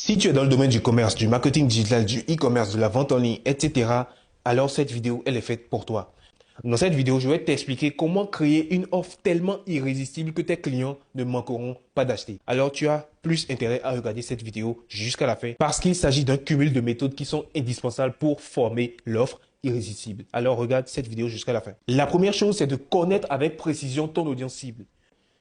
Si tu es dans le domaine du commerce, du marketing digital, du e-commerce, de la vente en ligne, etc., alors cette vidéo, elle est faite pour toi. Dans cette vidéo, je vais t'expliquer comment créer une offre tellement irrésistible que tes clients ne manqueront pas d'acheter. Alors, tu as plus intérêt à regarder cette vidéo jusqu'à la fin parce qu'il s'agit d'un cumul de méthodes qui sont indispensables pour former l'offre irrésistible. Alors, regarde cette vidéo jusqu'à la fin. La première chose, c'est de connaître avec précision ton audience cible.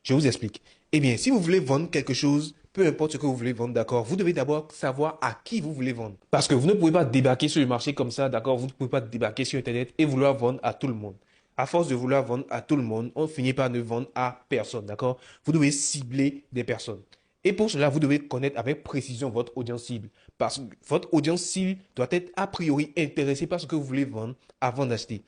Je vous explique. Eh bien, si vous voulez vendre quelque chose, peu importe ce que vous voulez vendre, d'accord, vous devez d'abord savoir à qui vous voulez vendre. Parce que vous ne pouvez pas débarquer sur le marché comme ça, d'accord, vous ne pouvez pas débarquer sur Internet et vouloir vendre à tout le monde. À force de vouloir vendre à tout le monde, on finit par ne vendre à personne, d'accord? Vous devez cibler des personnes. Et pour cela, vous devez connaître avec précision votre audience cible. Parce que votre audience cible doit être a priori intéressée par ce que vous voulez vendre avant d'acheter.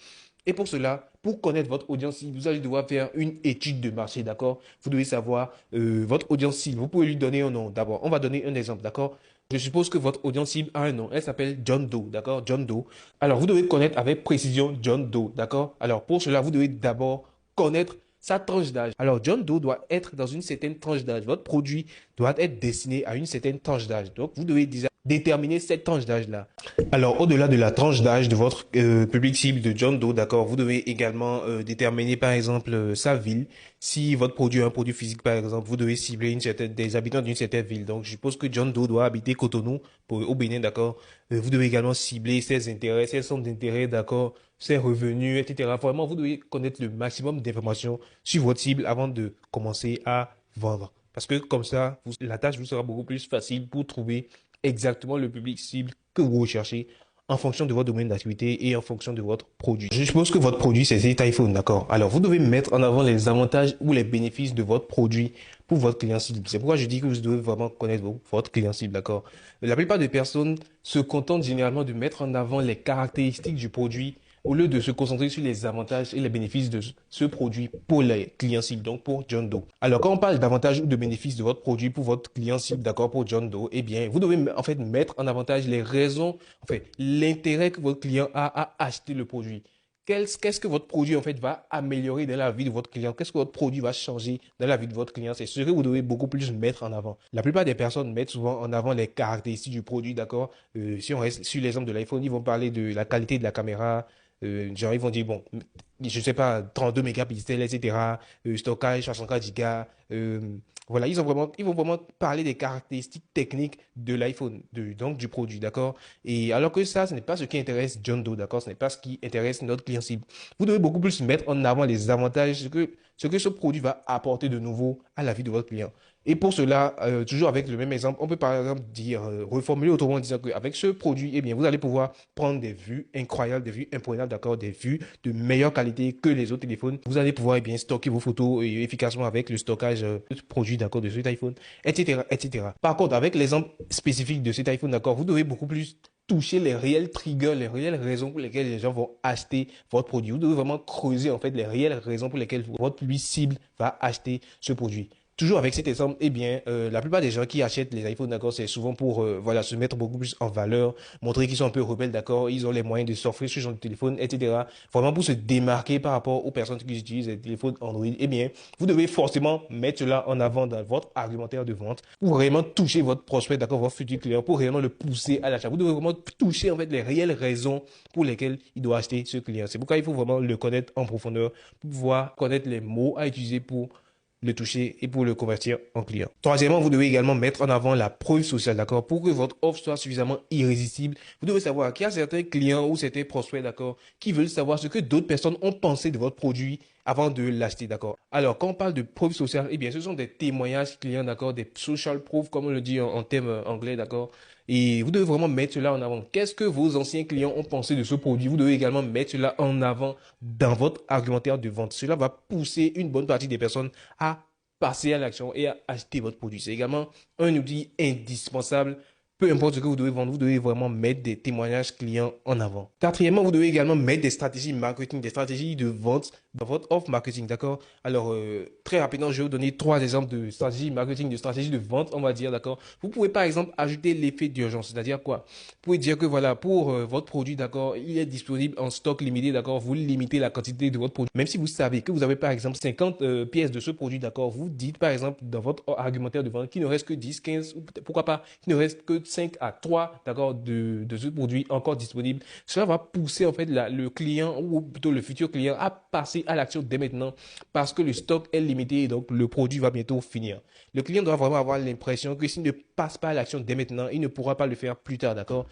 Et pour cela, pour connaître votre audience cible, vous allez devoir faire une étude de marché, d'accord? Vous devez savoir votre audience cible. Vous pouvez lui donner un nom. D'abord, on va donner un exemple, d'accord? Je suppose que votre audience cible a un nom. Elle s'appelle John Doe, d'accord? John Doe. Alors, vous devez connaître avec précision John Doe, d'accord? Alors, pour cela, vous devez d'abord connaître sa tranche d'âge. Alors, John Doe doit être dans une certaine tranche d'âge. Votre produit doit être destiné à une certaine tranche d'âge. Donc, vous devez déjà déterminer cette tranche d'âge-là. Alors, au-delà de la tranche d'âge de votre public cible de John Doe, d'accord, vous devez également déterminer, par exemple, sa ville. Si votre produit est un produit physique, par exemple, vous devez cibler des habitants d'une certaine ville. Donc, je suppose que John Doe doit habiter Cotonou au Bénin, d'accord. Vous devez également cibler ses intérêts, ses centres d'intérêt, d'accord, ses revenus, etc. Vraiment, vous devez connaître le maximum d'informations sur votre cible avant de commencer à vendre. Parce que comme ça, la tâche vous sera beaucoup plus facile pour trouver exactement le public cible que vous recherchez en fonction de votre domaine d'activité et en fonction de votre produit. Je suppose que votre produit, c'est cet iPhone, d'accord? Alors, vous devez mettre en avant les avantages ou les bénéfices de votre produit pour votre client cible. C'est pourquoi je dis que vous devez vraiment connaître votre client cible, d'accord? La plupart des personnes se contentent généralement de mettre en avant les caractéristiques du produit au lieu de se concentrer sur les avantages et les bénéfices de ce produit pour les clients cibles, donc pour John Doe. Alors, quand on parle d'avantages ou de bénéfices de votre produit pour votre client cible, d'accord, pour John Doe, eh bien, vous devez en fait mettre en avantage les raisons, en fait, l'intérêt que votre client a à acheter le produit. Qu'est-ce que votre produit en fait va améliorer dans la vie de votre client? Qu'est-ce que votre produit va changer dans la vie de votre client? C'est ce que vous devez beaucoup plus mettre en avant. La plupart des personnes mettent souvent en avant les caractéristiques du produit, d'accord? Si on reste sur l'exemple de l'iPhone, ils vont parler de la qualité de la caméra. Genre, ils vont dire, bon, je sais pas, 32 mégapixels, etc., stockage, 64 gigas. Voilà, ils vont vraiment parler des caractéristiques techniques de l'iPhone, donc du produit, d'accord? Et alors que ça, ce n'est pas ce qui intéresse John Doe, d'accord? Ce n'est pas ce qui intéresse notre client cible. Vous devez beaucoup plus mettre en avant les avantages, ce que ce produit va apporter de nouveau à la vie de votre client. Et pour cela, toujours avec le même exemple, on peut par exemple dire, reformuler autrement en disant qu'avec ce produit, eh bien, vous allez pouvoir prendre des vues incroyables, des vues imprenables, d'accord, des vues de meilleure qualité que les autres téléphones. Vous allez pouvoir, eh bien, stocker vos photos efficacement avec le stockage de ce produit, d'accord, de cet iPhone, etc., etc. Par contre, avec l'exemple spécifique de cet iPhone, d'accord, vous devez beaucoup plus toucher les réels triggers, les réelles raisons pour lesquelles les gens vont acheter votre produit. Vous devez vraiment creuser, en fait, les réelles raisons pour lesquelles votre public cible va acheter ce produit. Toujours avec cet exemple, eh bien, la plupart des gens qui achètent les iPhones, d'accord, c'est souvent pour, voilà, se mettre beaucoup plus en valeur, montrer qu'ils sont un peu rebelles, d'accord, ils ont les moyens de s'offrir ce genre de téléphone, etc. Vraiment pour se démarquer par rapport aux personnes qui utilisent les téléphones Android, eh bien, vous devez forcément mettre cela en avant dans votre argumentaire de vente pour vraiment toucher votre prospect, d'accord, votre futur client, pour réellement le pousser à l'achat. Vous devez vraiment toucher, en fait, les réelles raisons pour lesquelles il doit acheter ce client. C'est pourquoi il faut vraiment le connaître en profondeur pour pouvoir connaître les mots à utiliser pour le toucher et pour le convertir en client. Troisièmement, vous devez également mettre en avant la preuve sociale, d'accord? Pour que votre offre soit suffisamment irrésistible, vous devez savoir qu'il y a certains clients ou certains prospects, d'accord, qui veulent savoir ce que d'autres personnes ont pensé de votre produit avant de l'acheter, d'accord? Alors, quand on parle de preuve sociale, eh bien, ce sont des témoignages clients, d'accord, des social proof, comme on le dit en termes anglais, d'accord? Et vous devez vraiment mettre cela en avant. Qu'est-ce que vos anciens clients ont pensé de ce produit? Vous devez également mettre cela en avant dans votre argumentaire de vente. Cela va pousser une bonne partie des personnes à passer à l'action et à acheter votre produit. C'est également un outil indispensable. Peu importe ce que vous devez vendre, vous devez vraiment mettre des témoignages clients en avant. Quatrièmement, vous devez également mettre des stratégies marketing, des stratégies de vente dans votre offre marketing, d'accord? Alors, très rapidement, je vais vous donner 3 exemples de stratégie marketing, de stratégie de vente, on va dire, d'accord? Vous pouvez, par exemple, ajouter l'effet d'urgence, c'est-à-dire quoi? Vous pouvez dire que, voilà, pour votre produit, d'accord, il est disponible en stock limité, d'accord? Vous limitez la quantité de votre produit. Même si vous savez que vous avez, par exemple, 50 pièces de ce produit, d'accord? Vous dites, par exemple, dans votre argumentaire de vente qu'il ne reste que 10, 15, ou pourquoi pas, qu'il ne reste que 5 à 3, d'accord, de ce produit encore disponible. Cela va pousser, en fait, le client, ou plutôt le futur client, à passer à l'action dès maintenant parce que le stock est limité et donc le produit va bientôt finir. Le client doit vraiment avoir l'impression que s'il ne passe pas à l'action dès maintenant, il ne pourra pas le faire plus tard, d'accord?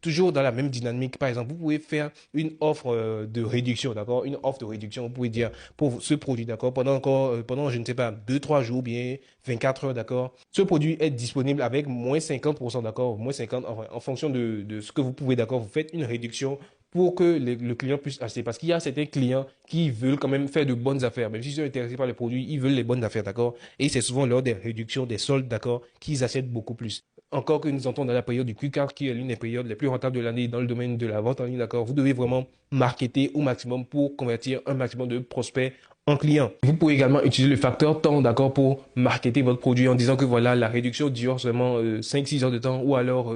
Toujours dans la même dynamique, par exemple, vous pouvez faire une offre de réduction, d'accord? Une offre de réduction, vous pouvez dire pour ce produit, d'accord? Pendant, je ne sais pas, 2, 3 jours, bien 24 heures, d'accord? Ce produit est disponible avec moins 50%, d'accord? Moins 50, enfin, en fonction de ce que vous pouvez, d'accord? Vous faites une réduction pour que le client puisse acheter. Parce qu'il y a certains clients qui veulent quand même faire de bonnes affaires. Même s'ils sont intéressés par les produits, ils veulent les bonnes affaires, d'accord? Et c'est souvent lors des réductions, des soldes, d'accord, qu'ils achètent beaucoup plus. Encore que nous entrons dans la période du Q4, qui est l'une des périodes les plus rentables de l'année dans le domaine de la vente en ligne, d'accord? Vous devez vraiment marketer au maximum pour convertir un maximum de prospects en clients. Vous pouvez également utiliser le facteur temps, d'accord, pour marketer votre produit en disant que voilà, la réduction dure seulement 5-6 heures de temps ou alors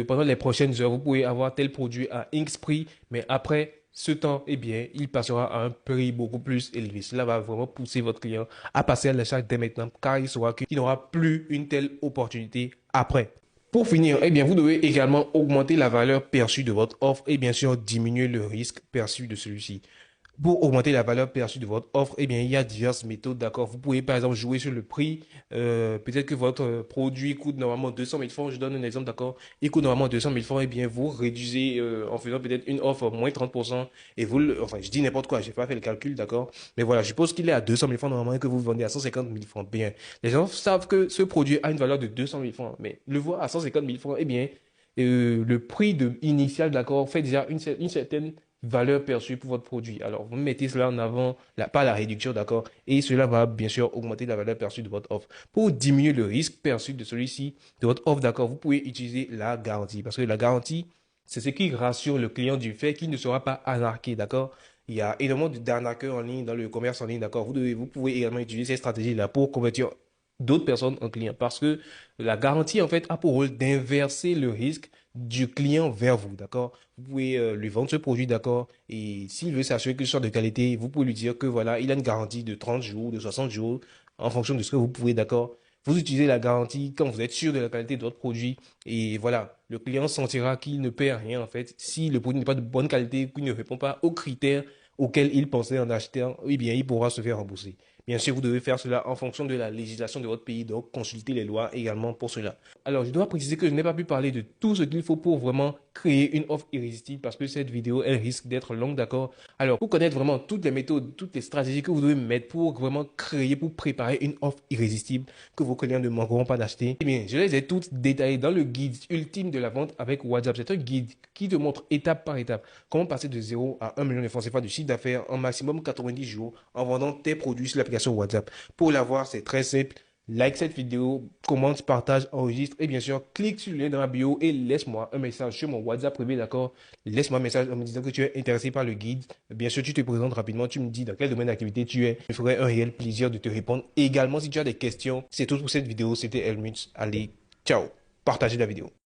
pendant les prochaines heures, vous pouvez avoir tel produit à X prix, mais après ce temps, eh bien, il passera à un prix beaucoup plus élevé. Cela va vraiment pousser votre client à passer à l'achat dès maintenant, car il saura qu'il n'aura plus une telle opportunité après. Pour finir, eh bien, vous devez également augmenter la valeur perçue de votre offre et bien sûr diminuer le risque perçu de celui-ci. Pour augmenter la valeur perçue de votre offre, eh bien, il y a diverses méthodes, d'accord? Vous pouvez, par exemple, jouer sur le prix. Peut-être que votre produit coûte normalement 200 000 francs. Je donne un exemple, d'accord? Il coûte normalement 200 000 francs. Eh bien, vous réduisez en faisant peut-être une offre moins 30%. Et vous, enfin, je dis n'importe quoi. Je n'ai pas fait le calcul, d'accord? Mais voilà, je suppose qu'il est à 200 000 francs normalement et que vous vendez à 150 000 francs. Bien, les gens savent que ce produit a une valeur de 200 000 francs. Mais le voir à 150 000 francs, eh bien, le prix initial, d'accord, fait déjà une certaine valeur perçue pour votre produit. Alors, vous mettez cela en avant, pas la réduction, d'accord, et cela va bien sûr augmenter la valeur perçue de votre offre. Pour diminuer le risque perçu de celui-ci, de votre offre, d'accord, vous pouvez utiliser la garantie, parce que la garantie, c'est ce qui rassure le client du fait qu'il ne sera pas arnaqué, d'accord. Il y a énormément d'arnaqueurs en ligne, dans le commerce en ligne, d'accord. Vous pouvez également utiliser cette stratégie-là pour convertir d'autres personnes en clients, parce que la garantie, en fait, a pour rôle d'inverser le risque du client vers vous, d'accord? Vous pouvez lui vendre ce produit, d'accord? Et s'il veut s'assurer que ce soit de qualité, vous pouvez lui dire que voilà, il a une garantie de 30 jours, de 60 jours, en fonction de ce que vous pouvez, d'accord? Vous utilisez la garantie quand vous êtes sûr de la qualité de votre produit. Et voilà, le client sentira qu'il ne perd rien, en fait. Si le produit n'est pas de bonne qualité, qu'il ne répond pas aux critères auxquels il pensait en achetant, eh bien, il pourra se faire rembourser. Bien sûr, vous devez faire cela en fonction de la législation de votre pays, donc consultez les lois également pour cela. Alors, je dois préciser que je n'ai pas pu parler de tout ce qu'il faut pour vraiment créer une offre irrésistible parce que cette vidéo, elle risque d'être longue, d'accord? Alors, pour connaître vraiment toutes les méthodes, toutes les stratégies que vous devez mettre pour vraiment créer, pour préparer une offre irrésistible que vos clients ne manqueront pas d'acheter, eh bien, je les ai toutes détaillées dans le guide ultime de la vente avec WhatsApp. C'est un guide qui te montre étape par étape comment passer de 0 à 1 million de francs CFA de chiffre d'affaires en maximum 90 jours en vendant tes produits sur l'application WhatsApp. Pour l'avoir, c'est très simple. Like cette vidéo, commente, partage, enregistre et bien sûr, clique sur le lien dans la bio et laisse-moi un message sur mon WhatsApp privé, d'accord? Laisse-moi un message en me disant que tu es intéressé par le guide. Bien sûr, tu te présentes rapidement, tu me dis dans quel domaine d'activité tu es. Je me ferai un réel plaisir de te répondre. Et également, si tu as des questions, c'est tout pour cette vidéo. C'était Helmut. Allez, ciao. Partagez la vidéo.